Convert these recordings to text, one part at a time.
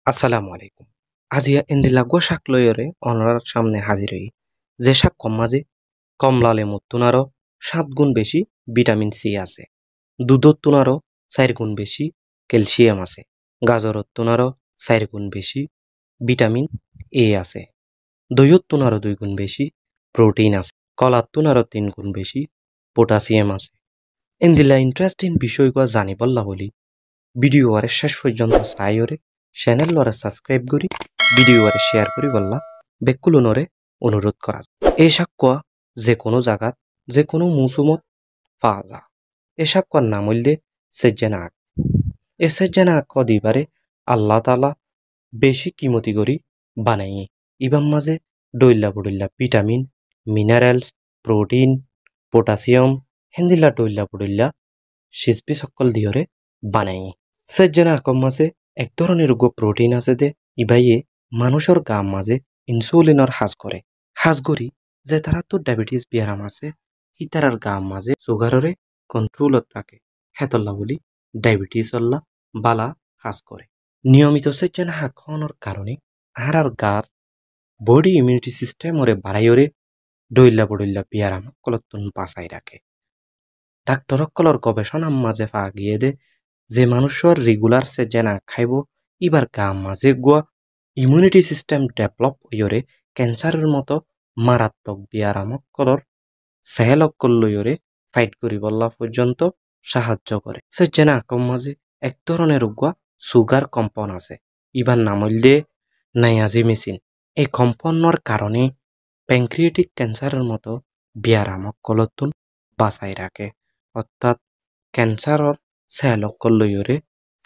আসসালামু আলাইকুম। আজিয়া ইন্দিলাগো শাক লয়রে অনরার সামনে হাজির হই। যে শাক কম মাঝে কমলা লেমুর তুনারও 7 গুণ বেশি ভিটামিন সি আছে। দুধত তুনারও 4 গুণ বেশি ক্যালসিয়াম আছে। গাজরত তুনারও 4 গুণ বেশি ভিটামিন এ আছে। দইয়ত তুনারও 2 গুণ বেশি প্রোটিন আছে। কলাত তুনারও 3 গুণ বেশি পটাশিয়াম আছে। ইন্দিলা ইন্টারেস্টিং বিষয়গুলো জানিবল্লা বলি ভিডিও আরে শেষ পর্যন্ত চাইরে চ্যানেল লরে সাবস্ক্রাইব করি ভিডিও আরে শেয়ার করি বললা বেকুলনরে অনুরোধ করা এই শাকোয়া যে কোনো জায়গাত যে কোনো মৌসুমত পাওয়া যা এই শাকোয়ার নাম হইলে সেজ্জেনা আখ। এই সেজ্জেনা আখ দিবারে আল্লাহ তালা বেশি কিমতি করি বানাই ইবাম মাঝে ডইল্লা বডইল্লা ভিটামিন মিনারেলস প্রোটিন পটাশিয়াম হেন্দিল্লা ডইল্লা বডইল্লা সিজপি সকল দিয়রে বানাই সেজ্জেনা আখম মাঝে এক ধরনের প্রোটিন আছে দে ইবাইয়ে মানুষের গাম মাঝে ইনসুলিনের হাজ করি যে তারা তো ডায়াবেটিস বিয়ারাম আছে হি তারার গাম মাঝে সুগাররে কন্ট্রোলত রাখে হেতল্লা বলি ডায়াবেটিস অল্লা বালা হাজ করে নিয়মিত সেজ্জেনা হাক খাওয়ানোর কারণে আর গার বডি ইমিউনিটি সিস্টেমরে বাড়াইরে ডইল্লা বডইল্লা বিয়ারাম কলত্তন বাঁচাই রাখে ডাক্তর সকলের গবেষণার মাঝে পা গিয়ে দে যে মানুষের রেগুলার সে জেনা খাইব ইবার গাম মাঝে গুয়া ইমিউনিটি সিস্টেম ডেভেলপ হইরে ক্যান্সারের মতো মারাত্মক বিয়ারামকলর সেহেলকল লইরে ফাইট করি বল্লা পর্যন্ত সাহায্য করে সে জেনা কম মাঝে এক ধরনের গুয়া সুগার কম্পন আছে ইবার নাম হইলে নাইয়াজিমিসিন এই কম্পনের কারণে প্যাংক্রিয়েটিক ক্যান্সারের মতো বিয়ারামকলতুন বাঁচাই রাখে অর্থাৎ ক্যান্সারর সেলকল লইরে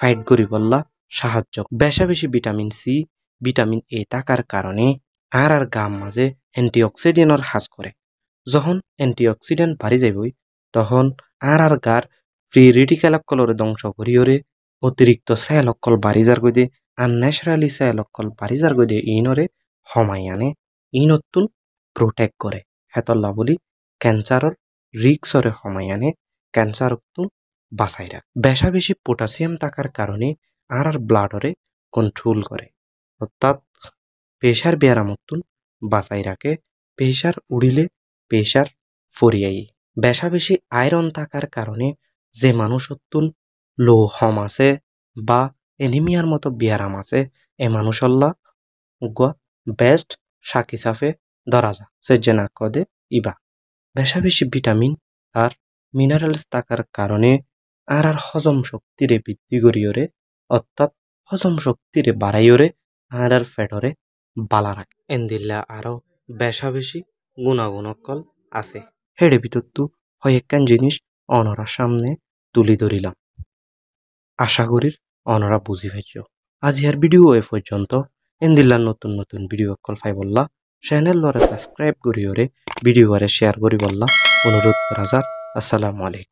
ফাইট করি বললা সাহায্য বেশা বেশি ভিটামিন সি ভিটামিন এ থাকার কারণে আর গাম মাঝে অ্যান্টিঅক্সিডেন্টর হাজ করে যখন অ্যান্টিঅক্সিডেন্ট বাড়ি যাবই তখন আর গার ফ্রি রেডিক্যালকলরে ধ্বংস করিওরে অতিরিক্ত সেলকল বাড়ি যার গদে আনন্যাচারালি সেলকল বাড়ি যার গদে ইনরে হমাই আনে ইনতুন প্রোটেক্ট করে হেতল্লা বলি ক্যান্সারর রিক্সরে হমাই আনে ক্যান্সার বাঁচাই রাখ বেশা বেশি পটাশিয়াম থাকার কারণে আর ব্লাডরে কন্ট্রোল করে অর্থাৎ প্রেশার বেয়ারামতুন বাঁচাই রাখে প্রেশার উড়িলে প্রেশার ফরিয়াই বেশা বেশি আয়রন থাকার কারণে যে মানুষতুন লো হম আছে বা এনিমিয়ার মতো বিয়ারাম আছে এ মানুষল্লা গুয়া বেস্ট শাক হিসাবে ধরা যা সে যে না কদে ইবা বেশা বেশি ভিটামিন আর মিনারেলস থাকার কারণে আর হজম শক্তিরে বৃদ্ধি করিওরে অর্থাৎ হজম শক্তিরে বাড়াইওরে আর ফ্যাটরে বালা রাখে এন্দিল্লা আরো বেশা বেশি গুণাগুণকল আছে হেডে ভিতরতু হয় একখান জিনিস অনরার সামনে তুলি ধরিলাম আশা করির অনরা বুঝি পাইছ আজ ইয়ার ভিডিও এ পর্যন্ত এন্দিল্লার নতুন নতুন ভিডিও কল ফাই বললা চ্যানেল লরে সাবস্ক্রাইব করিওরে ভিডিও আরে শেয়ার করি বললা অনুরোধ করা যার আসসালামু আলাইকুম।